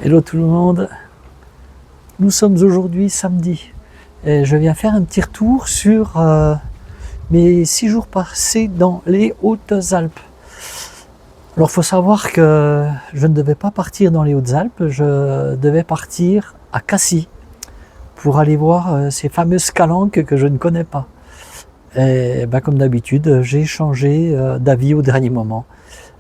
Hello tout le monde, nous sommes aujourd'hui samedi et je viens faire un petit retour sur mes 6 jours passés dans les Hautes-Alpes. Alors il faut savoir que je ne devais pas partir dans les Hautes-Alpes, je devais partir à Cassis pour aller voir ces fameuses calanques que je ne connais pas. Et comme d'habitude, j'ai changé d'avis au dernier moment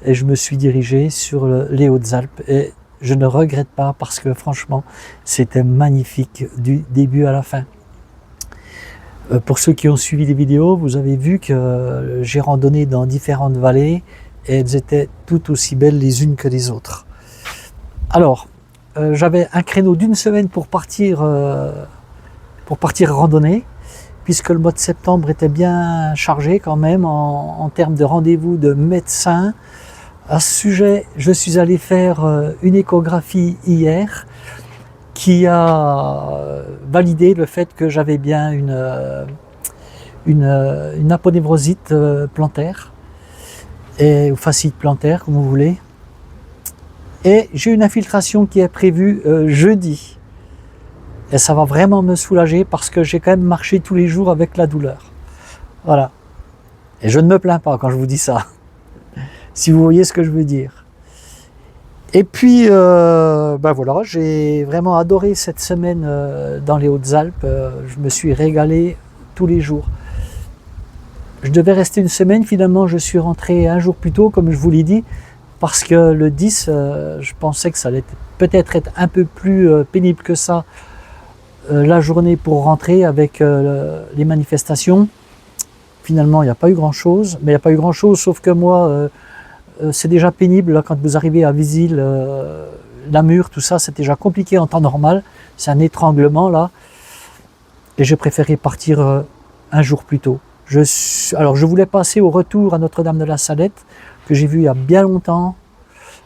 et je me suis dirigé sur les Hautes-Alpes. Et je ne regrette pas parce que franchement, c'était magnifique du début à la fin. Pour ceux qui ont suivi les vidéos, vous avez vu que j'ai randonné dans différentes vallées et elles étaient toutes aussi belles les unes que les autres. Alors, j'avais un créneau d'une semaine pour partir randonner, puisque le mois de septembre était bien chargé quand même en termes de rendez-vous de médecins. À ce sujet, je suis allé faire une échographie hier qui a validé le fait que j'avais bien une aponevrosite plantaire, ou fasciite plantaire comme vous voulez. Et j'ai une infiltration qui est prévue jeudi. Et ça va vraiment me soulager parce que j'ai quand même marché tous les jours avec la douleur. Voilà. Et je ne me plains pas quand je vous dis ça. Si vous voyez ce que je veux dire. Et puis, voilà, j'ai vraiment adoré cette semaine dans les Hautes-Alpes. Je me suis régalé tous les jours. Je devais rester une semaine, finalement je suis rentré un jour plus tôt, comme je vous l'ai dit, parce que le 10, je pensais que ça allait peut-être être un peu plus pénible que ça, la journée pour rentrer avec les manifestations. Finalement, il n'y a pas eu grand-chose, mais il n'y a pas eu grand-chose, sauf que moi, c'est déjà pénible là, quand vous arrivez à Visil, Namur, tout ça, c'est déjà compliqué en temps normal. C'est un étranglement là. Et j'ai préféré partir un jour plus tôt. Alors je voulais passer au retour à Notre-Dame de la Salette, que j'ai vu il y a bien longtemps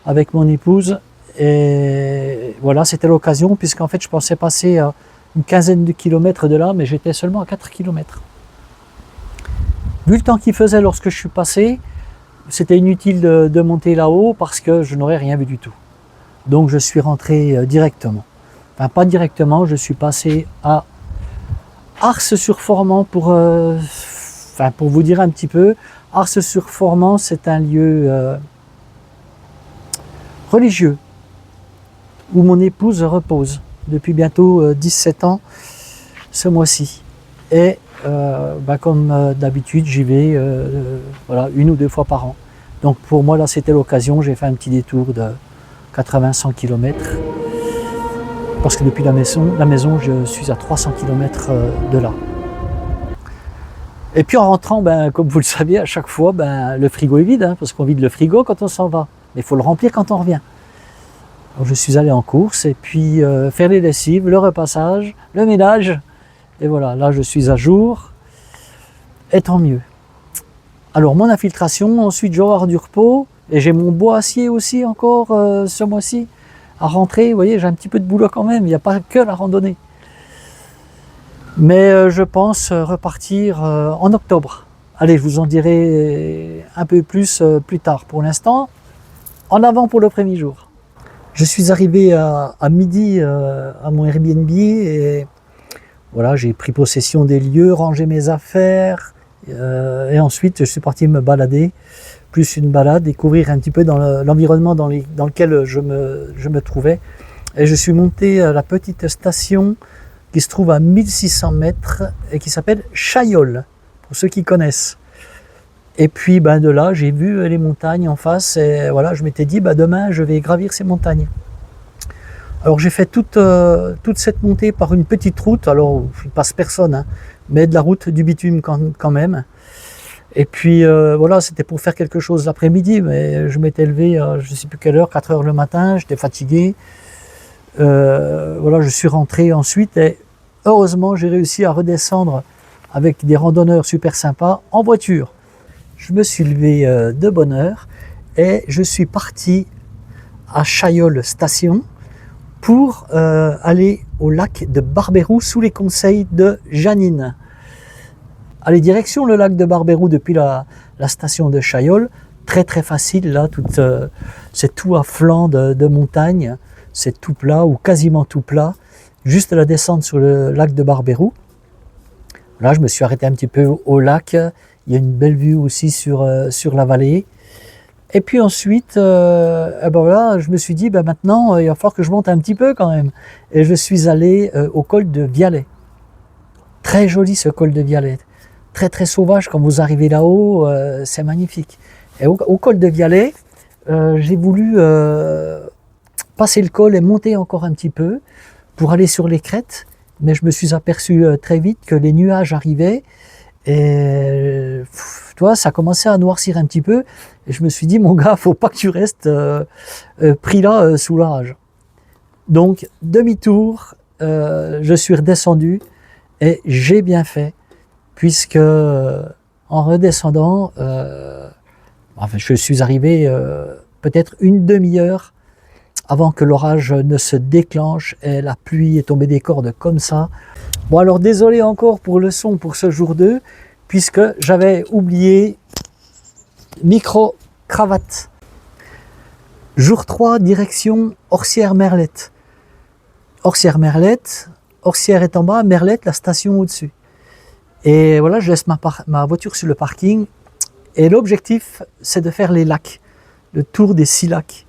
avec mon épouse. Et voilà, c'était l'occasion, puisqu'en fait je pensais passer à une quinzaine de kilomètres de là, mais j'étais seulement à 4 kilomètres. Vu le temps qu'il faisait lorsque je suis passé, c'était inutile de monter là-haut parce que je n'aurais rien vu du tout. Donc je suis rentré directement. Enfin pas directement, je suis passé à Ars-sur-Formans pour vous dire un petit peu. Ars-sur-Formans, c'est un lieu religieux où mon épouse repose depuis bientôt 17 ans ce mois-ci. Et comme d'habitude, j'y vais voilà, 1 ou 2 fois par an. Donc pour moi, là, c'était l'occasion. J'ai fait un petit détour de 80-100 km. Parce que depuis la maison, je suis à 300 km de là. Et puis en rentrant, comme vous le savez, à chaque fois, le frigo est vide, parce qu'on vide le frigo quand on s'en va. Mais il faut le remplir quand on revient. Donc je suis allé en course et puis faire les lessives, le repassage, le ménage. Et voilà, là je suis à jour. Et tant mieux. Alors mon infiltration, ensuite je vais avoir du repos. Et j'ai mon boissier aussi encore ce mois-ci à rentrer. Vous voyez, j'ai un petit peu de boulot quand même, il n'y a pas que la randonnée. Mais je pense repartir en octobre. Allez, je vous en dirai un peu plus tard. Pour l'instant, en avant pour le premier jour. Je suis arrivé à midi à mon Airbnb et voilà, j'ai pris possession des lieux, rangé mes affaires et ensuite je suis parti me balader, plus une balade, découvrir un petit peu dans l'environnement dans lequel je me trouvais. Et je suis monté à la petite station qui se trouve à 1600 mètres et qui s'appelle Chaillol, pour ceux qui connaissent. Et puis de là, j'ai vu les montagnes en face et voilà, je m'étais dit demain je vais gravir ces montagnes. Alors j'ai fait toute cette montée par une petite route, alors il ne passe personne, mais de la route du bitume quand même. Et puis voilà, c'était pour faire quelque chose l'après-midi, mais je m'étais levé à je ne sais plus quelle heure, 4 heures le matin, j'étais fatigué. Voilà, je suis rentré ensuite et heureusement j'ai réussi à redescendre avec des randonneurs super sympas en voiture. Je me suis levé de bonne heure et je suis parti à Chaillol station pour aller au lac de Barbeyroux sous les conseils de Janine. Allez, direction le lac de Barbeyroux depuis la station de Chaillol. Très très facile là, c'est tout à flanc de montagne. c'est tout plat ou quasiment tout plat, juste la descente sur le lac de Barbérou. Là, je me suis arrêté un petit peu au lac. Il y a une belle vue aussi sur la vallée. Et puis ensuite, ben voilà, je me suis dit, ben maintenant, il va falloir que je monte un petit peu quand même. Et je suis allé au col de Vialet. Très joli ce col de Vialet. Très très sauvage, quand vous arrivez là-haut, c'est magnifique. Et au col de Vialet, j'ai voulu passer le col et monter encore un petit peu pour aller sur les crêtes. Mais je me suis aperçu très vite que les nuages arrivaient. Et tu vois, ça commençait à noircir un petit peu. Et je me suis dit, mon gars, faut pas que tu restes pris là sous l'orage. Donc, demi-tour, je suis redescendu et j'ai bien fait, puisque en redescendant, enfin, je suis arrivé peut-être une demi-heure avant que l'orage ne se déclenche et la pluie est tombée des cordes comme ça. Bon alors désolé encore pour le son pour ce jour 2, puisque j'avais oublié micro-cravate. Jour 3, direction Orcières-Merlette. Orcières-Merlette, Orcières est en bas, Merlette, la station au-dessus. Et voilà, je laisse ma voiture sur le parking. Et l'objectif, c'est de faire les lacs, le tour des 6 lacs.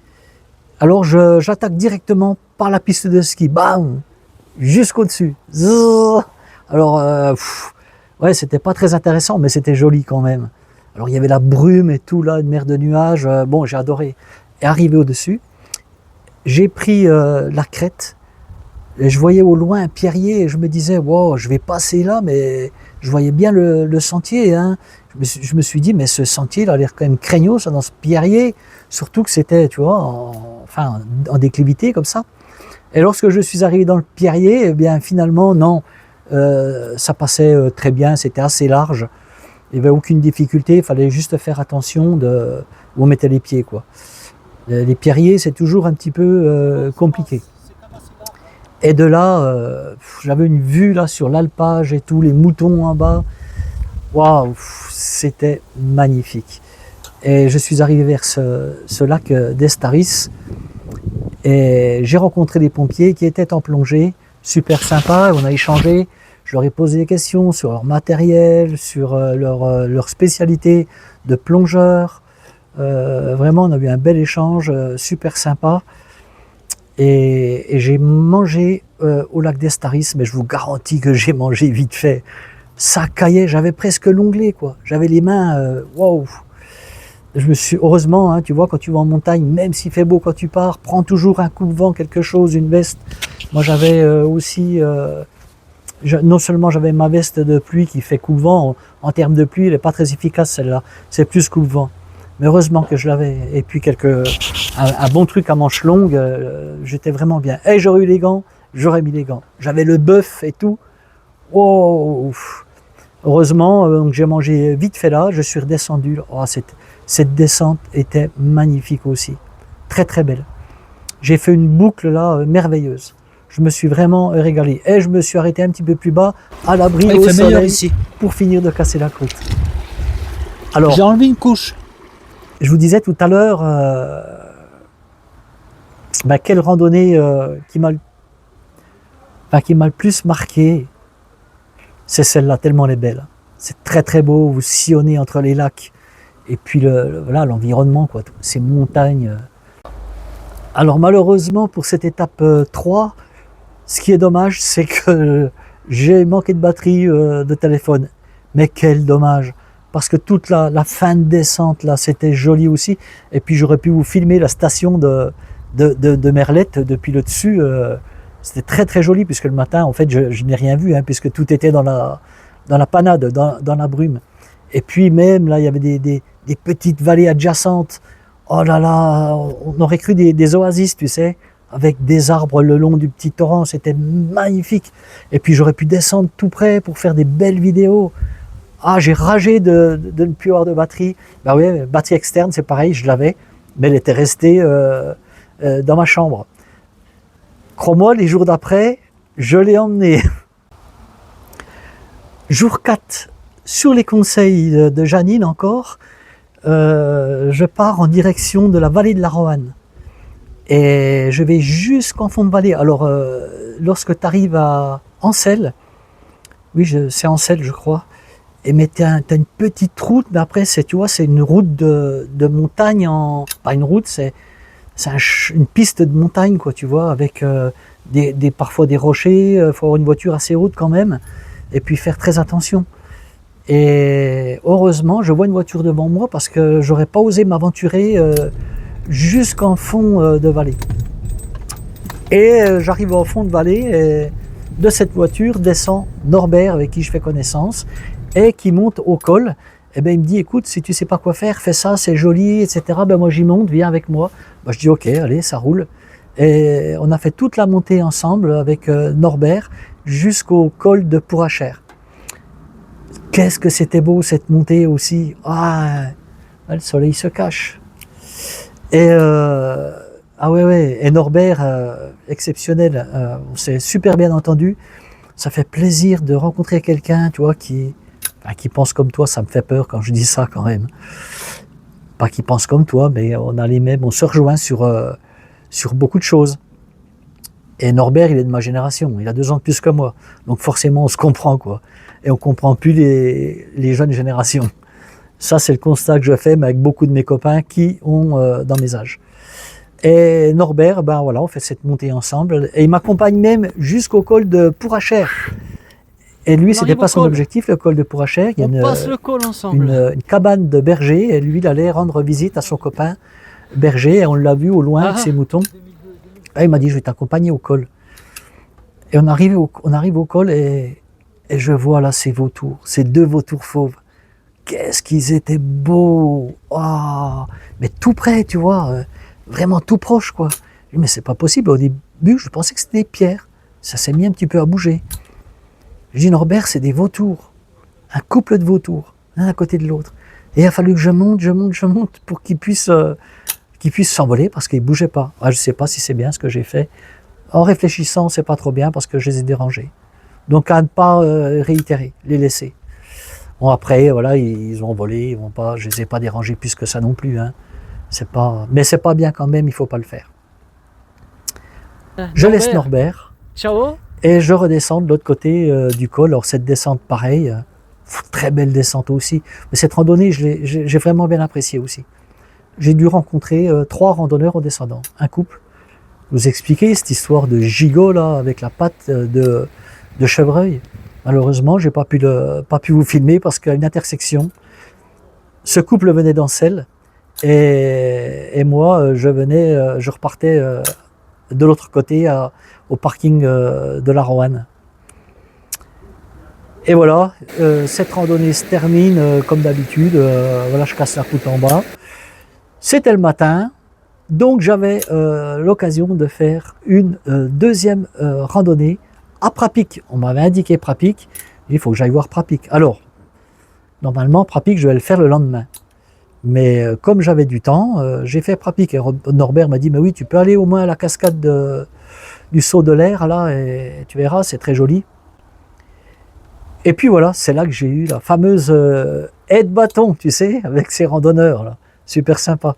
Alors j'attaque directement par la piste de ski, bam, jusqu'au dessus. Alors ouais, c'était pas très intéressant, mais c'était joli quand même. Alors il y avait la brume et tout là, une mer de nuages. Bon, j'ai adoré. Et arrivé au dessus, j'ai pris la crête et je voyais au loin un pierrier et je me disais, wow, je vais passer là, mais je voyais bien le sentier. Hein. Je me suis dit, mais ce sentier il a l'air quand même craignos dans ce pierrier, surtout que c'était, tu vois, en déclivité comme ça. Et lorsque je suis arrivé dans le pierrier, eh bien finalement non, ça passait très bien, c'était assez large, il n'y avait aucune difficulté, il fallait juste faire attention de où on mettait les pieds, quoi. Les pierriers, c'est toujours un petit peu compliqué. Et de là, j'avais une vue là sur l'alpage et tout, les moutons en bas. Waouh, c'était magnifique. Et je suis arrivé vers ce lac d'Estaris et j'ai rencontré des pompiers qui étaient en plongée, super sympa, on a échangé. Je leur ai posé des questions sur leur matériel, sur leur spécialité de plongeur. Vraiment, on a eu un bel échange, super sympa. Et j'ai mangé au lac d'Estaris, mais je vous garantis que j'ai mangé vite fait. Ça caillait, j'avais presque l'onglet, quoi. J'avais les mains, waouh. Heureusement, hein, tu vois, quand tu vas en montagne, même s'il fait beau quand tu pars, prends toujours un coupe-vent, quelque chose, une veste. Moi, j'avais aussi, non seulement j'avais ma veste de pluie qui fait coupe-vent, en termes de pluie, elle n'est pas très efficace celle-là, c'est plus coupe-vent. Mais heureusement que je l'avais. Et puis un bon truc à manches longues, j'étais vraiment bien. Et j'aurais eu les gants, j'aurais mis les gants. J'avais le bœuf et tout. Oh, heureusement, donc j'ai mangé vite fait là, je suis redescendu. Oh, cette descente était magnifique aussi. Très très belle. J'ai fait une boucle là merveilleuse. Je me suis vraiment régalé. Et je me suis arrêté un petit peu plus bas, à l'abri au soleil, ici, pour finir de casser la croûte. Alors, j'ai enlevé une couche. Je vous disais tout à l'heure, quelle randonnée qui m'a le plus marqué, c'est celle-là, tellement elle est belle. C'est très très beau, vous sillonnez entre les lacs, et puis voilà, l'environnement, quoi, ces montagnes. Alors malheureusement pour cette étape 3, ce qui est dommage, c'est que j'ai manqué de batterie de téléphone. Mais quel dommage! Parce que toute la fin de descente, là, c'était joli aussi. Et puis j'aurais pu vous filmer la station de Merlette depuis le dessus. C'était très très joli, puisque le matin, en fait, je n'ai rien vu, hein, puisque tout était dans la panade, dans la brume. Et puis même, là, il y avait des petites vallées adjacentes. Oh là là, on aurait cru des oasis, tu sais, avec des arbres le long du petit torrent. C'était magnifique. Et puis j'aurais pu descendre tout près pour faire des belles vidéos. Ah, j'ai ragé de ne plus avoir de batterie. Ben oui, batterie externe, c'est pareil, je l'avais, mais elle était restée dans ma chambre. Crois-moi, les jours d'après, je l'ai emmenée. Jour 4, sur les conseils de Janine encore, je pars en direction de la vallée de la Roanne. Et je vais jusqu'en fond de vallée. Alors, lorsque tu arrives à Ancel, oui, c'est Ancel, je crois, et mais tu as une petite route, mais après, tu vois, c'est une route de montagne, pas une route, c'est une piste de montagne, quoi, tu vois, avec parfois des rochers, il faut avoir une voiture assez haute quand même, et puis faire très attention. Et heureusement, je vois une voiture devant moi parce que j'aurais pas osé m'aventurer jusqu'en fond de vallée. Et j'arrive au fond de vallée et de cette voiture descend Norbert avec qui je fais connaissance et qui monte au col. Et ben il me dit écoute, si tu sais pas quoi faire, fais ça, c'est joli, etc. Ben moi j'y monte, viens avec moi. Ben, je dis ok, allez, ça roule. Et on a fait toute la montée ensemble avec Norbert jusqu'au col de Pourachère. Qu'est-ce que c'était beau cette montée aussi. Ah, le soleil se cache. Et ah ouais, et Norbert, exceptionnel, on s'est super bien entendu. Ça fait plaisir de rencontrer quelqu'un, tu vois, qui pense comme toi. Ça me fait peur quand je dis ça quand même. Pas qui pense comme toi, mais on a les mêmes, on se rejoint sur beaucoup de choses. Et Norbert, il est de ma génération, il a 2 ans de plus que moi, donc forcément on se comprend, quoi. Et on comprend plus les jeunes générations. Ça, c'est le constat que je fais, mais avec beaucoup de mes copains qui ont dans mes âges. Et Norbert, ben voilà, on fait cette montée ensemble. Et il m'accompagne même jusqu'au col de Pourachère. Et lui, c'était pas son objectif, le col de Pourachère. Il y a une cabane de berger, et lui, il allait rendre visite à son copain berger, et on l'a vu au loin avec ses moutons. Et il m'a dit, je vais t'accompagner au col. Et on arrive au col, et je vois là ces vautours, ces 2 vautours fauves. Qu'est-ce qu'ils étaient beaux! Oh, mais tout près, tu vois, vraiment tout proche, quoi. Je dis, mais c'est pas possible. Au début, je pensais que c'était des pierres. Ça s'est mis un petit peu à bouger. Je dis, Norbert, c'est des vautours. Un couple de vautours, l'un à côté de l'autre. Et il a fallu que je monte pour qu'ils puissent s'envoler parce qu'ils ne bougeaient pas. Ah, je ne sais pas si c'est bien ce que j'ai fait. En réfléchissant, c'est pas trop bien parce que je les ai dérangés. Donc à ne pas réitérer, les laisser. Bon, après, voilà, ils ont volé, je les ai pas dérangés plus que ça non plus. Hein. Mais c'est pas bien quand même, il faut pas le faire. Je laisse Norbert. Ciao. Et je redescends de l'autre côté du col. Alors cette descente, pareil, très belle descente aussi. Mais cette randonnée, j'ai vraiment bien apprécié aussi. J'ai dû rencontrer 3 randonneurs en descendant. Un couple. Vous expliquer cette histoire de gigot là, avec la patte de chevreuil. Malheureusement, j'ai pas pu vous filmer parce qu'à une intersection, ce couple venait d'Ancel et moi, je repartais de l'autre côté au parking de la Roanne. Et voilà, cette randonnée se termine comme d'habitude. Voilà, je casse la croûte en bas. C'était le matin, donc j'avais l'occasion de faire une deuxième randonnée à Prapic. On m'avait indiqué Prapic, il faut que j'aille voir Prapic. Alors, normalement, Prapic, je vais le faire le lendemain. Mais comme j'avais du temps, j'ai fait Prapic. Et Norbert m'a dit, mais oui, tu peux aller au moins à la cascade du saut de l'air, là, et tu verras, c'est très joli. Et puis voilà, c'est là que j'ai eu la fameuse haie de bâton, tu sais, avec ces randonneurs, là. Super sympa.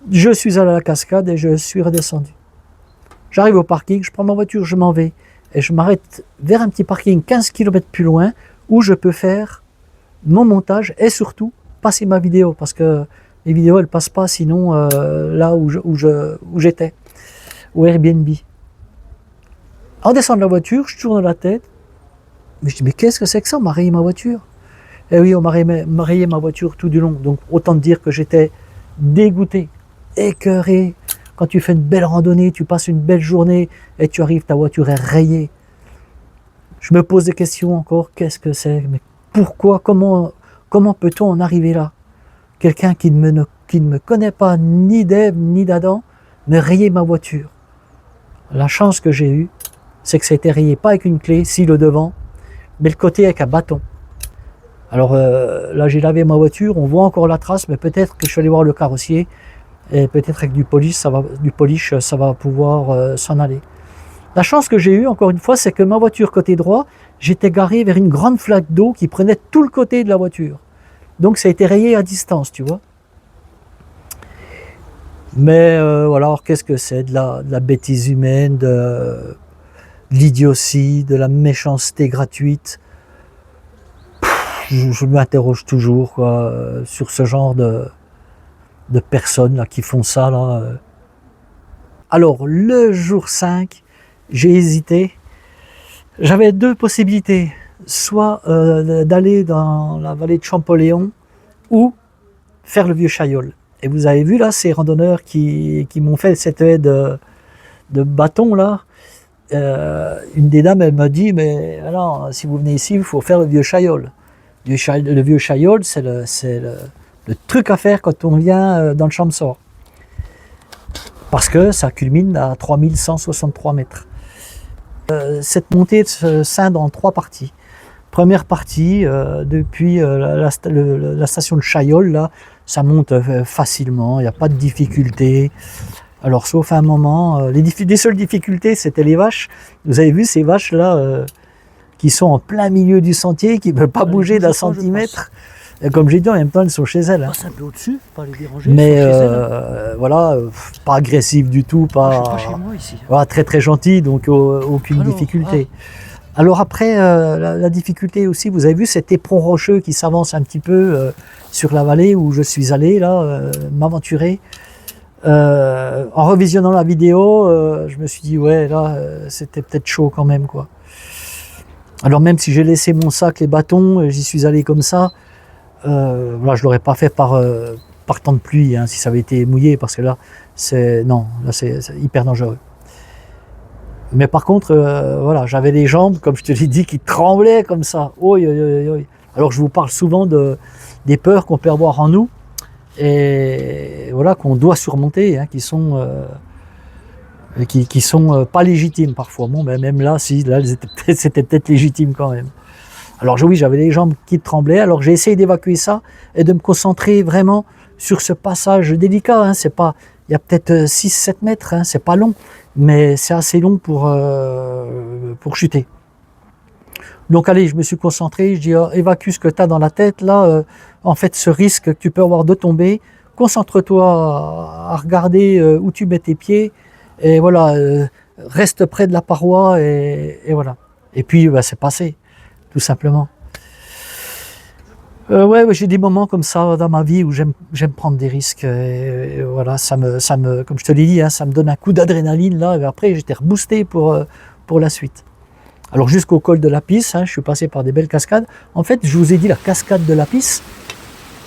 Je suis allé à la cascade et je suis redescendu. J'arrive au parking, je prends ma voiture, je m'en vais. Et je m'arrête vers un petit parking 15 km plus loin où je peux faire mon montage et surtout passer ma vidéo. Parce que les vidéos, elles ne passent pas sinon là où j'étais, au Airbnb. En descendant de la voiture, je tourne la tête. Mais je dis, mais qu'est-ce que c'est que ça? On m'a rayé ma voiture. Et oui, on m'a rayé ma voiture tout du long. Donc autant te dire que j'étais dégoûté, écœuré. Quand tu fais une belle randonnée, tu passes une belle journée et tu arrives, ta voiture est rayée. Je me pose des questions encore, qu'est-ce que c'est? Mais pourquoi? Comment peut-on en arriver là? Quelqu'un qui ne me connaît pas, ni d'Ève, ni d'Adam, me rayer ma voiture. La chance que j'ai eue, c'est que ça a été rayé pas avec une clé, si le devant, mais le côté avec un bâton. Alors là, j'ai lavé ma voiture, on voit encore la trace, mais peut-être que je suis allé voir le carrossier, et peut-être avec du polish, ça va pouvoir s'en aller. La chance que j'ai eue, encore une fois, c'est que ma voiture côté droit, j'étais garé vers une grande flaque d'eau qui prenait tout le côté de la voiture. Donc ça a été rayé à distance, tu vois. Mais voilà, alors qu'est-ce que c'est? De la bêtise humaine, de l'idiotie, de la méchanceté gratuite. Je m'interroge toujours quoi, sur ce genre de personnes là, qui font ça. Là. Alors, le jour 5, j'ai hésité. J'avais deux possibilités. Soit d'aller dans la vallée de Champollion ou faire le Vieux Chaillol. Et vous avez vu là, ces randonneurs qui m'ont fait cette haie de bâton là. Une des dames, elle m'a dit, mais alors, si vous venez ici, il faut faire le Vieux Chaillol. Le Vieux Chaillol, c'est le truc à faire quand on vient dans le Champsaur. Parce que ça culmine à 3163 mètres. Cette montée se scinde en trois parties. Première partie, depuis la station de Chaillol, là, ça monte facilement, il n'y a pas de difficulté. Alors, sauf à un moment, les seules difficultés, c'était les vaches. Vous avez vu ces vaches-là qui sont en plein milieu du sentier, qui ne veulent pas bouger d'un centimètre. Comme j'ai dit, en même temps, elles sont chez elles. Hein. C'est un peu au-dessus, pas les déranger. Mais voilà, pas agressive du tout, pas, pas chez moi ici. Voilà, très très gentil, donc aucune difficulté. Alors après, la difficulté aussi, vous avez vu cet éperon rocheux qui s'avance un petit peu sur la vallée où je suis allé, là, m'aventurer. En revisionnant la vidéo, je me suis dit, ouais, là, c'était peut-être chaud quand même, quoi. Alors même si j'ai laissé mon sac, les bâtons, j'y suis allé comme ça, voilà, je l'aurais pas fait par temps de pluie, hein, si ça avait été mouillé, parce que là, c'est hyper dangereux. Mais par contre, voilà, j'avais les jambes, comme je te l'ai dit, qui tremblaient comme ça. Oi, oi, oi, oi. Alors je vous parle souvent des peurs qu'on peut avoir en nous, et voilà, qu'on doit surmonter, hein, qui sont pas légitimes parfois. Bon, ben même là, si, là, c'était peut-être légitime quand même. Alors oui, j'avais les jambes qui tremblaient, alors j'ai essayé d'évacuer ça et de me concentrer vraiment sur ce passage délicat. Hein. C'est pas, il y a peut-être 6-7 mètres, hein, c'est pas long, mais c'est assez long pour chuter. Donc allez, je me suis concentré, je dis évacue ce que tu as dans la tête, là, en fait ce risque que tu peux avoir de tomber, concentre-toi à regarder où tu mets tes pieds, et voilà, reste près de la paroi, et voilà. Et puis c'est passé. Tout simplement. Ouais, j'ai des moments comme ça dans ma vie où j'aime prendre des risques. Et voilà, ça me, comme je te l'ai dit, hein, ça me donne un coup d'adrénaline là. Et après, j'étais reboosté pour la suite. Alors jusqu'au col de la Pisse, hein, je suis passé par des belles cascades. En fait, je vous ai dit la cascade de la Pisse,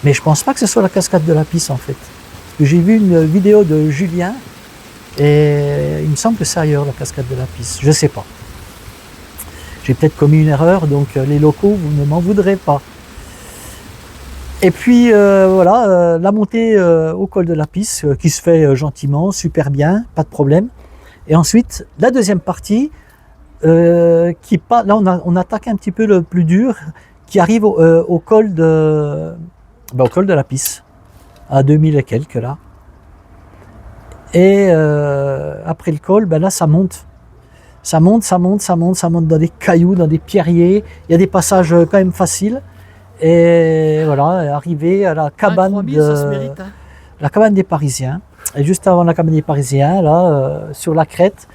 mais je pense pas que ce soit la cascade de la Pisse en fait. Parce que j'ai vu une vidéo de Julien et il me semble que c'est ailleurs la cascade de la Pisse. Je sais pas. J'ai peut-être commis une erreur, donc les locaux, vous ne m'en voudrez pas. Et puis voilà, la montée au col de la Pisse qui se fait gentiment, super bien, pas de problème. Et ensuite, la deuxième partie, là on attaque un petit peu le plus dur, qui arrive au col de la Pisse, à 2000 et quelques là. Et après le col, là ça monte. Ça monte dans des cailloux, dans des pierriers. Il y a des passages quand même faciles. Et voilà, arrivé à la cabane, la cabane des Parisiens. Et juste avant la cabane des Parisiens, là, sur la crête,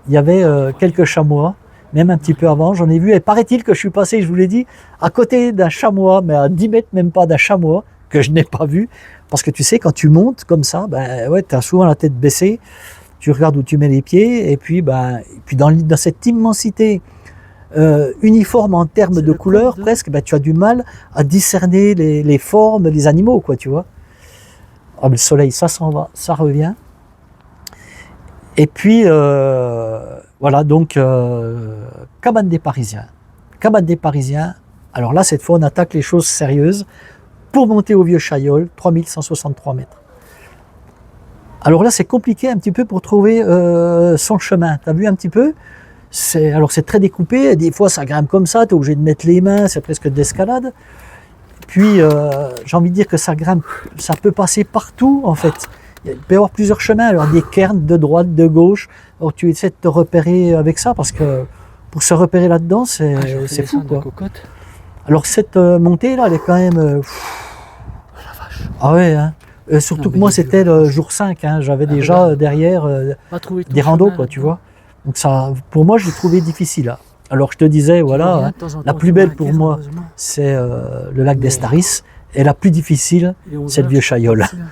il y avait quelques chamois, même un petit peu avant. J'en ai vu. Et paraît-il que je suis passé, je vous l'ai dit, à côté d'un chamois, mais à 10 mètres même pas d'un chamois, que je n'ai pas vu. Parce que tu sais, quand tu montes comme ça, ouais, tu as souvent la tête baissée. Tu regardes où tu mets les pieds, et puis dans cette immensité uniforme en termes de couleurs, presque, tu as du mal à discerner les formes des animaux, quoi, tu vois. Ah, le soleil, ça s'en va, ça revient. Et puis, voilà, donc, cabane des Parisiens. Cabane des Parisiens, alors là, cette fois, on attaque les choses sérieuses pour monter au Vieux Chaillol, 3163 mètres. Alors là, c'est compliqué un petit peu pour trouver son chemin. Tu as vu un petit peu? Alors c'est très découpé, des fois ça grimpe comme ça, tu es obligé de mettre les mains, c'est presque de l'escalade. Puis j'ai envie de dire que ça grimpe, ça peut passer partout en fait. Il peut y avoir plusieurs chemins, alors des cairns de droite, de gauche. Alors tu essaies de te repérer avec ça parce que pour se repérer là-dedans, c'est fou quoi. Alors cette montée là, elle est quand même. La vache. Ah ouais, hein. Surtout Non, que mais moi, les c'était vieux, le jour 5, hein, j'avais Ah, déjà regarde. derrière Pas trouvé ton des randos, chemin quoi, tu là-dedans. vois. Donc ça, pour moi, je l'ai trouvé difficile, hein. Alors je te disais, Tu vois voilà, rien hein, de temps en la temps, plus tu vois belle un pour quai, moi, heureusement. c'est le lac Mais d'Estaris, et la plus difficile, il est 11 c'est le heures, vieux je crois, Chaillol. ici, là.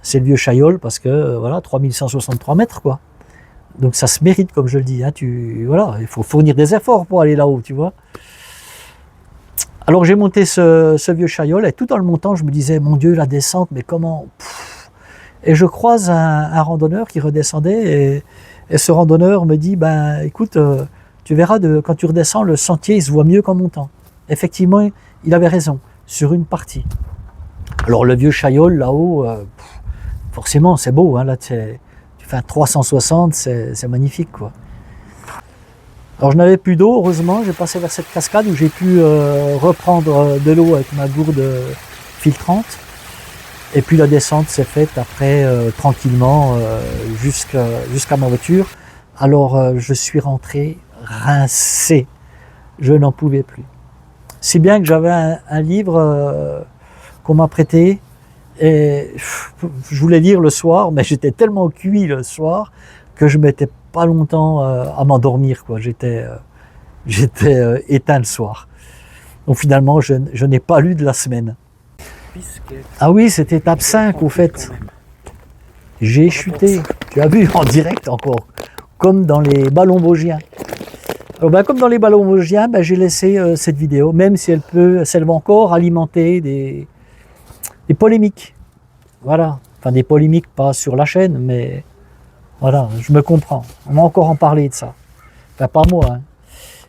C'est le vieux Chaillol parce que, voilà, 3163 mètres, quoi. Donc ça se mérite, comme je le dis, hein, voilà, il faut fournir des efforts pour aller là-haut, tu vois. Alors j'ai monté ce vieux Chaillol, et tout en le montant, je me disais, mon Dieu, la descente, mais comment? Et je croise un randonneur qui redescendait, et ce randonneur me dit, ben écoute, tu verras, quand tu redescends, le sentier, il se voit mieux qu'en montant. Effectivement, il avait raison, sur une partie. Alors le vieux Chaillol, là-haut, forcément, c'est beau, hein, là, tu fais un 360, c'est magnifique, quoi. Alors je n'avais plus d'eau, heureusement, j'ai passé vers cette cascade où j'ai pu reprendre de l'eau avec ma gourde filtrante. Et puis la descente s'est faite après tranquillement jusqu'à ma voiture. Alors je suis rentré rincé, je n'en pouvais plus. Si bien que j'avais un livre qu'on m'a prêté, et je voulais lire le soir, mais j'étais tellement cuit le soir que je mettais pas longtemps à m'endormir, quoi. J'étais éteint le soir. Donc finalement, je n'ai pas lu de la semaine. Ah oui, c'était étape 5 au fait. J'ai chuté. Tu as vu en direct encore. Comme dans les ballons vosgiens. Alors, ben, comme dans les ballons vosgiens, ben, j'ai laissé cette vidéo, même si elle va encore alimenter des polémiques. Voilà. Enfin, des polémiques pas sur la chaîne, mais voilà, je me comprends. On va encore en parler de ça. Enfin, pas moi, hein.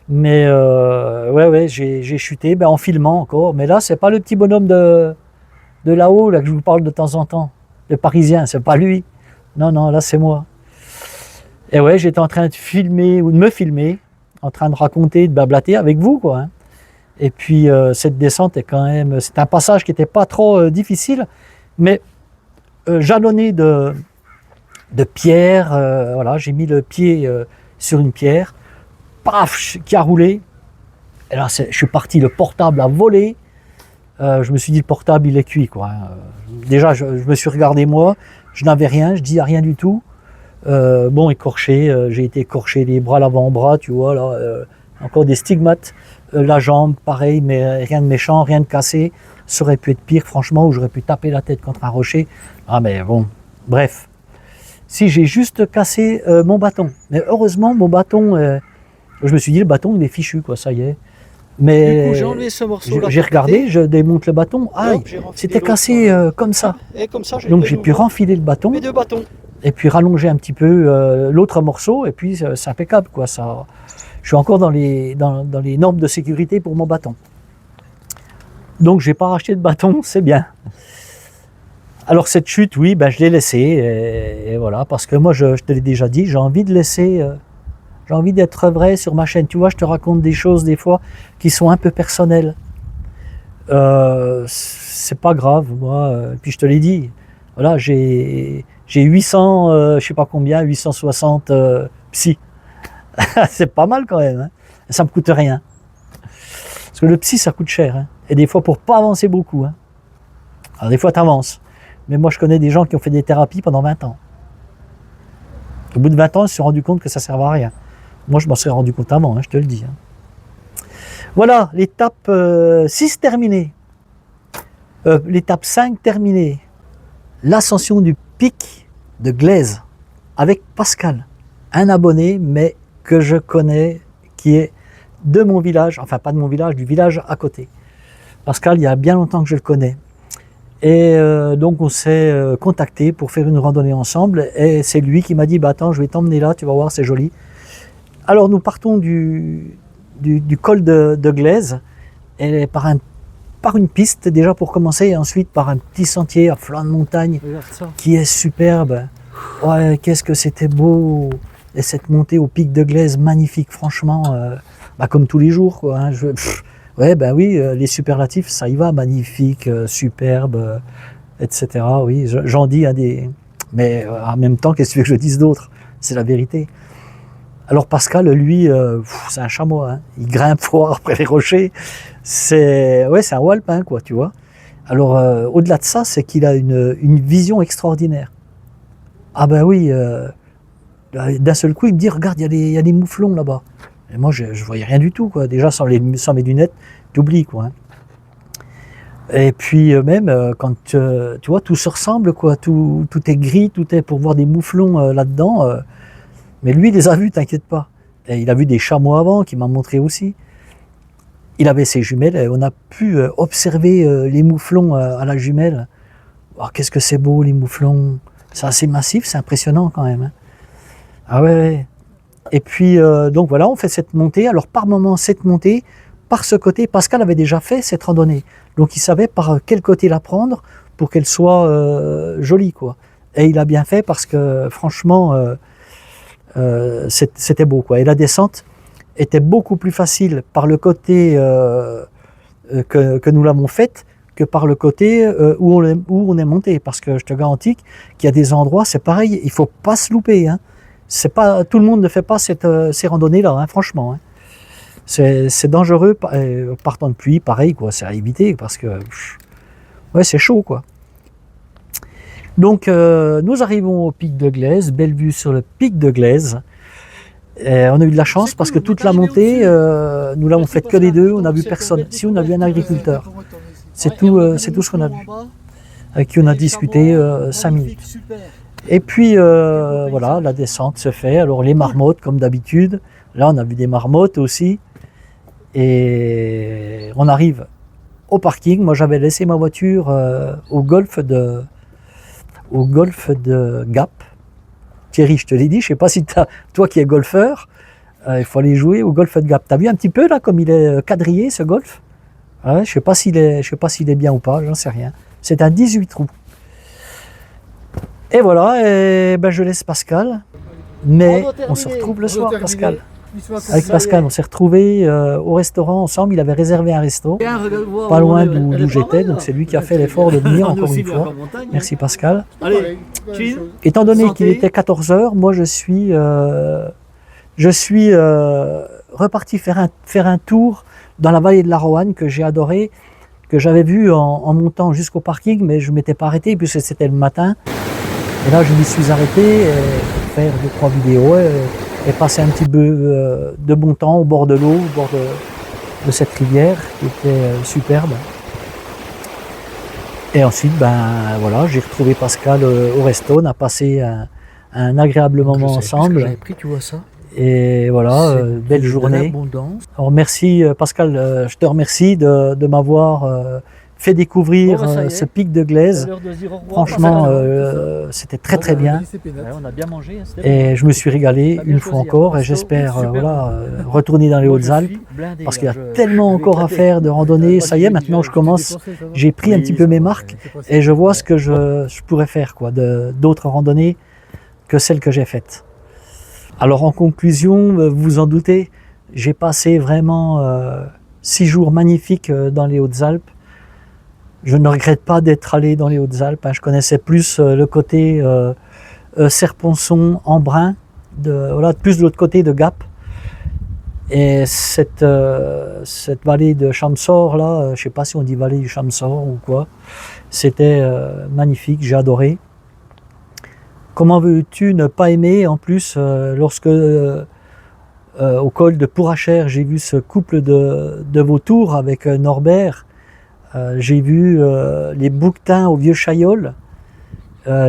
Mais ouais, j'ai chuté en filmant encore. Mais là, c'est pas le petit bonhomme de là-haut là, que je vous parle de temps en temps. Le Parisien, c'est pas lui. Non, non, là, c'est moi. Et ouais, j'étais en train de filmer ou de me filmer, en train de raconter, de blablater avec vous, quoi, hein. Et puis, cette descente est quand même... C'est un passage qui n'était pas trop difficile, mais jalonné de pierres. Voilà, j'ai mis le pied sur une pierre, paf, qui a roulé. Et là, je suis parti, le portable a volé. Je me suis dit, le portable, il est cuit, quoi, hein. Déjà, je me suis regardé moi, je n'avais rien, je dis rien du tout. Bon, écorché, j'ai été écorché les bras, l'avant-bras, tu vois, là, encore des stigmates. La jambe, pareil, mais rien de méchant, rien de cassé. Ça aurait pu être pire, franchement, où j'aurais pu taper la tête contre un rocher. Ah, mais bon, bref. Si j'ai juste cassé mon bâton. Mais heureusement, mon bâton, je me suis dit, le bâton, il est fichu, quoi, ça y est. Mais Du coup, j'ai enlevé ce morceau-là. j'ai regardé, je démonte le bâton, aïe, c'était cassé comme ça. Et comme ça, Donc j'ai pu renfiler le bâton. mes deux bâtons. Et puis rallonger un petit peu l'autre morceau, et puis c'est impeccable, quoi. Ça, je suis encore dans les normes de sécurité pour mon bâton. Donc j'ai pas racheté de bâton, c'est bien. Alors cette chute, oui, ben, je l'ai laissée, et voilà, parce que moi, je te l'ai déjà dit, j'ai envie de laisser, j'ai envie d'être vrai sur ma chaîne. Tu vois, je te raconte des choses des fois qui sont un peu personnelles. C'est pas grave, moi, puis je te l'ai dit, voilà, j'ai 800, je sais pas combien, 860 psy. C'est pas mal quand même, hein. Ça me coûte rien. Parce que le psy, ça coûte cher, hein. Et des fois, pour pas avancer beaucoup, hein. Alors des fois, tu avances. Mais moi, je connais des gens qui ont fait des thérapies pendant 20 ans. Au bout de 20 ans, ils se sont rendus compte que ça ne servait à rien. Moi, je m'en serais rendu compte avant, hein, je te le dis, hein. Voilà, l'étape 6 terminée. L'étape 5 terminée. L'ascension du pic de Glaise avec Pascal, un abonné, mais que je connais, qui est de mon village, enfin pas de mon village, du village à côté. Pascal, il y a bien longtemps que je le connais. Et donc on s'est contacté pour faire une randonnée ensemble, et c'est lui qui m'a dit, bah attends, je vais t'emmener là, tu vas voir, c'est joli. Alors nous partons du col de Glaise, et par une piste déjà pour commencer, et ensuite par un petit sentier à flanc de montagne qui est superbe. Ouais, qu'est-ce que c'était beau! Et cette montée au pic de Glaise, magnifique, franchement, comme tous les jours, quoi, hein. Ouais, ben oui, les superlatifs, ça y va, magnifique, superbe, etc. Oui, j'en dis à des... Mais en même temps, qu'est-ce que tu veux que je dise d'autre? C'est la vérité. Alors Pascal, lui, c'est un chamois, hein. Il grimpe fort après les rochers. C'est un Walpin, quoi, tu vois. Alors, au-delà de ça, c'est qu'il a une vision extraordinaire. Ah ben oui, d'un seul coup, il me dit, regarde, il y a des mouflons là-bas. Et moi, je voyais rien du tout, quoi. Déjà, sans mes lunettes, t'oublies, quoi. Hein. Et puis même, quand tu vois, tout se ressemble, quoi. Tout est gris, tout est pour voir des mouflons là-dedans. Mais lui, il les a vus, t'inquiète pas. Et il a vu des chameaux avant, qu'il m'a montré aussi. Il avait ses jumelles et on a pu observer les mouflons à la jumelle. Oh, qu'est-ce que c'est beau, les mouflons. C'est assez massif, c'est impressionnant quand même. Hein. Ah ouais, ouais. Et puis, donc voilà, on fait cette montée. Alors, par moment, cette montée, par ce côté, Pascal avait déjà fait cette randonnée. Donc, il savait par quel côté la prendre pour qu'elle soit jolie, quoi. Et il a bien fait parce que, franchement, c'était beau, quoi. Et la descente était beaucoup plus facile par le côté que nous l'avons faite que par le côté où on est monté. Parce que je te garantis qu'il y a des endroits, c'est pareil, il ne faut pas se louper. Hein. C'est pas, tout le monde ne fait pas ces randonnées-là, hein, franchement. Hein. C'est dangereux, partant de pluie, pareil, quoi, c'est à éviter parce que ouais, c'est chaud, quoi. Donc, nous arrivons au pic de Glaise, belle vue sur le pic de Glaise. Et on a eu de la chance parce que toute la montée, nous l'avons faite que les deux, on n'a vu personne. Si, on a vu un agriculteur. C'est tout ce qu'on a vu, avec qui on a discuté 5 minutes. Et puis, voilà, la descente se fait. Alors, les marmottes, comme d'habitude. Là, on a vu des marmottes aussi. Et on arrive au parking. Moi, j'avais laissé ma voiture au golfe de Gap. Thierry, je te l'ai dit, je ne sais pas si toi qui es golfeur, il faut aller jouer au golfe de Gap. Tu as vu un petit peu là comme il est quadrillé ce golf? Ouais, je ne sais pas s'il est bien ou pas, j'en sais rien. C'est un 18 trous. Et voilà, et ben je laisse Pascal. Mais on se retrouve le soir, Pascal. Avec Pascal, on s'est retrouvés au restaurant ensemble. Il avait réservé un resto, pas loin d'où j'étais. Donc c'est lui qui a fait l'effort de venir encore une fois. Merci Pascal. Étant donné qu'il était 14 h, moi je suis reparti faire un tour dans la vallée de la Roanne que j'ai adoré, que j'avais vu en montant jusqu'au parking, mais je ne m'étais pas arrêté puisque c'était le matin. Et là je m'y suis arrêté pour faire 2-3 vidéos et passer un petit peu de bon temps au bord de l'eau, au bord de cette rivière qui était superbe. Et ensuite, ben voilà, j'ai retrouvé Pascal au resto, on a passé un agréable moment ensemble. J'avais pris, tu vois ça. Et voilà, belle journée. Alors merci Pascal, je te remercie de m'avoir fait découvrir ce pic de Glaise. Franchement, c'était très très bien. On a bien mangé. Et je me suis régalé une fois encore et j'espère retourner dans les Hautes-Alpes parce qu'il y a tellement encore à faire de randonnée. Ça y est, maintenant je commence, j'ai pris un petit peu mes marques et je vois ce que je pourrais faire, quoi, d'autres randonnées que celles que j'ai faites. Alors en conclusion, vous vous en doutez, j'ai passé vraiment 6 jours magnifiques dans les Hautes-Alpes. Je ne regrette pas d'être allé dans les Hautes-Alpes. Hein. Je connaissais plus le côté Serponçon, Embrun, plus de l'autre côté de Gap. Et cette vallée de Chamsor, là, je ne sais pas si on dit vallée du Chamsor ou quoi, c'était magnifique, j'ai adoré. Comment veux-tu ne pas aimer, en plus, lorsque au col de Pourachère, j'ai vu ce couple de vautours avec Norbert. J'ai vu les bouquetins au Vieux Chaillol.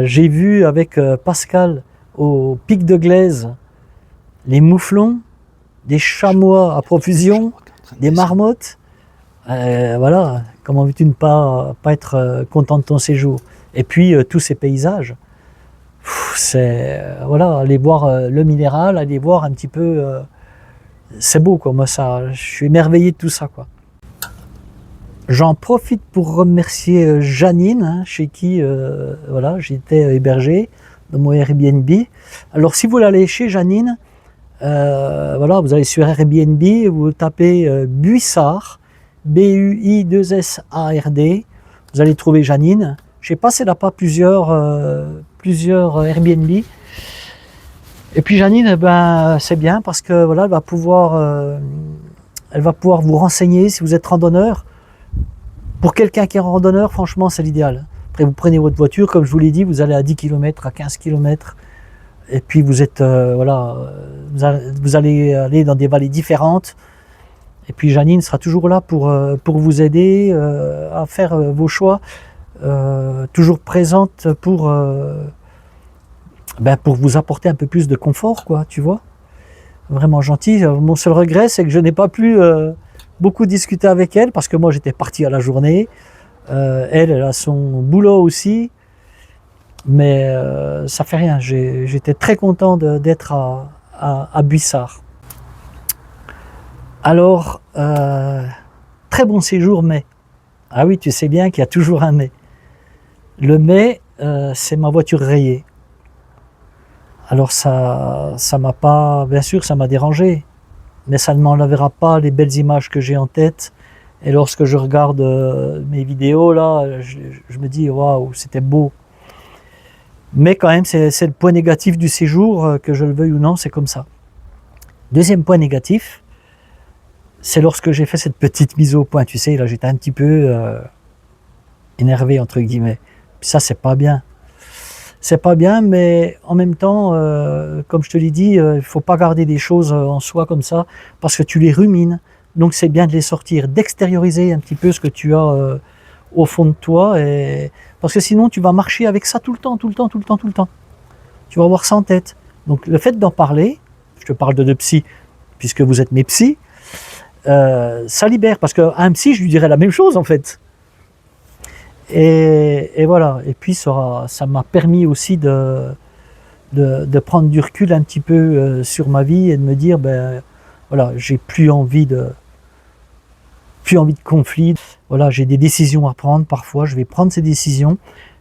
J'ai vu avec Pascal au pic de Glaise les mouflons, des chamois à profusion, des marmottes. Voilà, comment veux-tu ne pas être content de ton séjour? Et puis tous ces paysages. C'est voilà, aller voir le minéral, aller voir un petit peu. C'est beau, quoi. Moi, ça, je suis émerveillé de tout ça, quoi. J'en profite pour remercier Janine, hein, chez qui voilà, j'étais hébergé dans mon Airbnb. Alors si vous voulez aller chez Janine, voilà, vous allez sur Airbnb, vous tapez Buissard, B-U-I-2-S-A-R-D, vous allez trouver Janine. Je ne sais pas si elle n'a pas plusieurs Airbnb. Et puis Janine, ben, c'est bien parce que voilà, elle va pouvoir vous renseigner si vous êtes randonneur. Pour quelqu'un qui est randonneur, franchement, c'est l'idéal. Après, vous prenez votre voiture, comme je vous l'ai dit, vous allez à 10 km, à 15 km, et puis vous êtes, vous allez aller dans des vallées différentes. Et puis Janine sera toujours là pour vous aider à faire vos choix, toujours présente pour vous apporter un peu plus de confort, quoi, tu vois. Vraiment gentil. Mon seul regret, c'est que je n'ai pas pu beaucoup discuter avec elle, parce que moi j'étais parti à la journée. Elle a son boulot aussi, mais ça fait rien. J'étais très content d'être à Buissard. Alors, très bon séjour, mais. Ah oui, tu sais bien qu'il y a toujours un mais. Le mais, c'est ma voiture rayée. Alors ça m'a pas, bien sûr, ça m'a dérangé, mais ça ne m'enlèvera pas les belles images que j'ai en tête. Et lorsque je regarde mes vidéos là, je me dis waouh, c'était beau. Mais quand même, c'est le point négatif du séjour, que je le veuille ou non, c'est comme ça. Deuxième point négatif, c'est lorsque j'ai fait cette petite mise au point. Tu sais, là, j'étais un petit peu énervé entre guillemets. Puis ça, c'est pas bien. C'est pas bien, mais en même temps, comme je te l'ai dit, il faut pas garder des choses en soi comme ça, parce que tu les rumines. Donc c'est bien de les sortir, d'extérioriser un petit peu ce que tu as au fond de toi, parce que sinon tu vas marcher avec ça tout le temps. Tu vas avoir ça en tête. Donc le fait d'en parler, je te parle de deux psys, puisque vous êtes mes psys, ça libère, parce qu'à un psy, je lui dirais la même chose en fait. Et voilà, et puis ça m'a permis aussi de prendre du recul un petit peu sur ma vie et de me dire, ben voilà, j'ai plus envie de conflit. Voilà, j'ai des décisions à prendre, parfois je vais prendre ces décisions,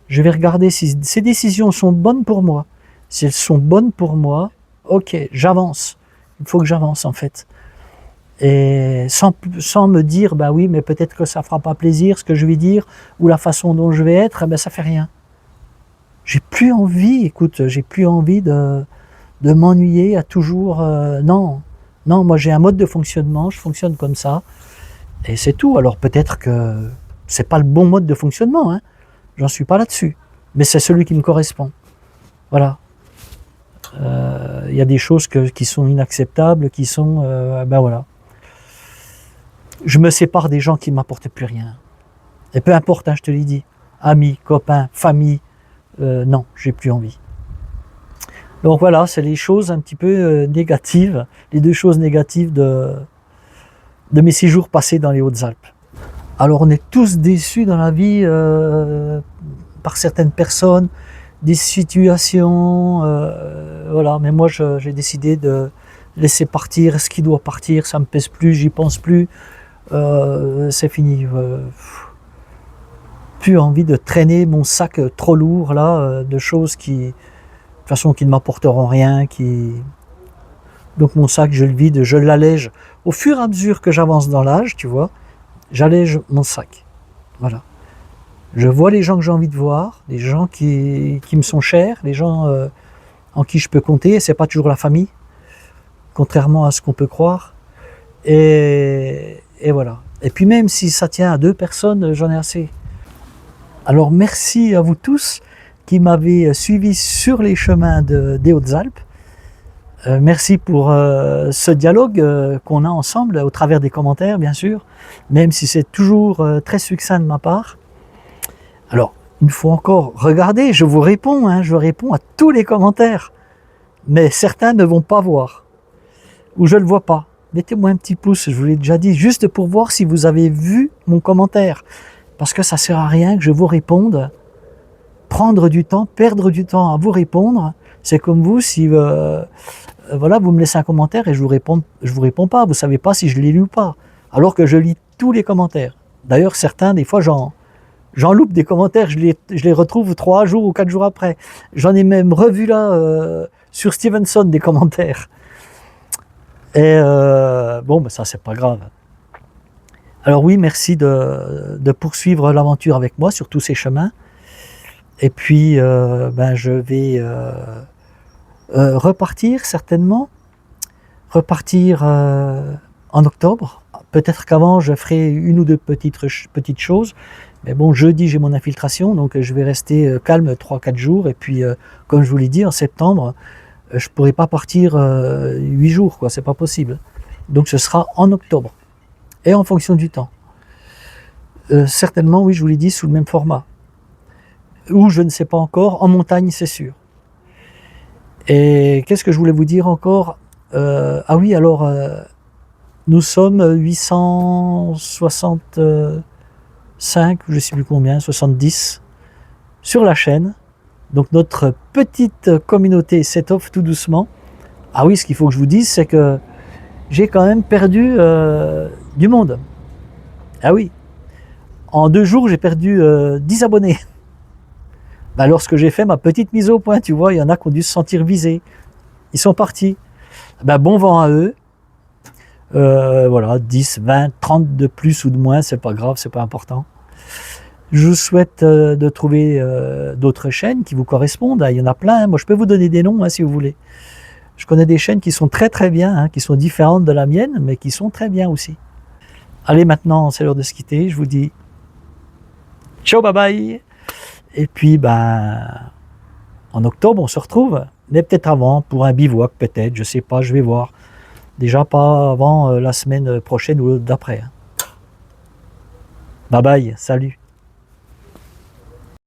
je vais regarder si ces décisions sont bonnes pour moi. Si elles sont bonnes pour moi, ok, j'avance. Il faut que j'avance en fait. Et sans me dire, bah oui, mais peut-être que ça fera pas plaisir ce que je vais dire, ou la façon dont je vais être, ben ça fait rien. J'ai plus envie, écoute, j'ai plus envie de m'ennuyer à toujours, non, moi j'ai un mode de fonctionnement, je fonctionne comme ça, et c'est tout. Alors peut-être que c'est pas le bon mode de fonctionnement, hein, j'en suis pas là-dessus, mais c'est celui qui me correspond. Voilà. Il y a des choses qui sont inacceptables, qui sont, ben voilà. Je me sépare des gens qui ne m'apportent plus rien. Et peu importe, hein, je te l'ai dit, amis, copains, famille, non, j'ai plus envie. Donc voilà, c'est les choses un petit peu négatives, les deux choses négatives de mes séjours passés dans les Hautes-Alpes. Alors on est tous déçus dans la vie par certaines personnes, des situations, voilà, mais moi j'ai décidé de laisser partir ce qui doit partir, ça ne me pèse plus, j'y pense plus. C'est fini. Plus envie de traîner mon sac trop lourd là, de choses de toute façon qui ne m'apporteront rien. Donc mon sac, je le vide, je l'allège au fur et à mesure que j'avance dans l'âge, tu vois. J'allège mon sac. Voilà. Je vois les gens que j'ai envie de voir, les gens qui me sont chers, les gens en qui je peux compter. Et c'est pas toujours la famille, contrairement à ce qu'on peut croire. Et voilà. Et puis même si ça tient à 2 personnes, j'en ai assez. Alors merci à vous tous qui m'avez suivi sur les chemins des Hautes-Alpes. Merci pour ce dialogue qu'on a ensemble au travers des commentaires, bien sûr, même si c'est toujours très succinct de ma part. Alors, une fois encore, regardez, je vous réponds, hein, je réponds à tous les commentaires, mais certains ne vont pas voir, ou je ne le vois pas. Mettez-moi un petit pouce, je vous l'ai déjà dit, juste pour voir si vous avez vu mon commentaire. Parce que ça ne sert à rien que je vous réponde. Prendre du temps, perdre du temps à vous répondre, c'est comme vous, si voilà, vous me laissez un commentaire et je vous réponds pas. Vous ne savez pas si je l'ai lu ou pas. Alors que je lis tous les commentaires. D'ailleurs, certains, des fois, j'en loupe des commentaires, je les retrouve 3 jours ou 4 jours après. J'en ai même revu là, sur Stevenson, des commentaires. Et bon, ben ça c'est pas grave. Alors oui, merci de poursuivre l'aventure avec moi sur tous ces chemins. Et puis, je vais repartir certainement. Repartir en octobre, Peut-être qu'avant, je ferai une ou deux petites choses. Mais bon, jeudi, j'ai mon infiltration, donc je vais rester calme 3-4 jours. Et puis, comme je vous l'ai dit, en septembre, je ne pourrai pas partir 8 jours, quoi. C'est pas possible. Donc, ce sera en octobre. Et en fonction du temps. Certainement, oui, je vous l'ai dit, sous le même format. Ou je ne sais pas encore, en montagne, c'est sûr. Et qu'est-ce que je voulais vous dire encore? Ah oui, alors, nous sommes 865, je ne sais plus combien, 70 sur la chaîne. Donc notre petite communauté s'étoffe tout doucement. Ah oui, ce qu'il faut que je vous dise, c'est que j'ai quand même perdu du monde. Ah oui, en 2 jours, j'ai perdu 10 abonnés. Ben, lorsque j'ai fait ma petite mise au point, tu vois, il y en a qui ont dû se sentir visés. Ils sont partis. Ben, bon vent à eux. Voilà, 10, 20, 30 de plus ou de moins, c'est pas grave, c'est pas important. Je vous souhaite de trouver d'autres chaînes qui vous correspondent. Il y en a plein. Moi, je peux vous donner des noms si vous voulez. Je connais des chaînes qui sont très très bien, qui sont différentes de la mienne, mais qui sont très bien aussi. Allez, maintenant, c'est l'heure de se quitter. Je vous dis ciao, bye bye. Et puis, en octobre, on se retrouve. Mais peut-être avant, pour un bivouac, peut-être. Je sais pas, je vais voir. Déjà pas avant la semaine prochaine ou d'après. Bye bye, salut.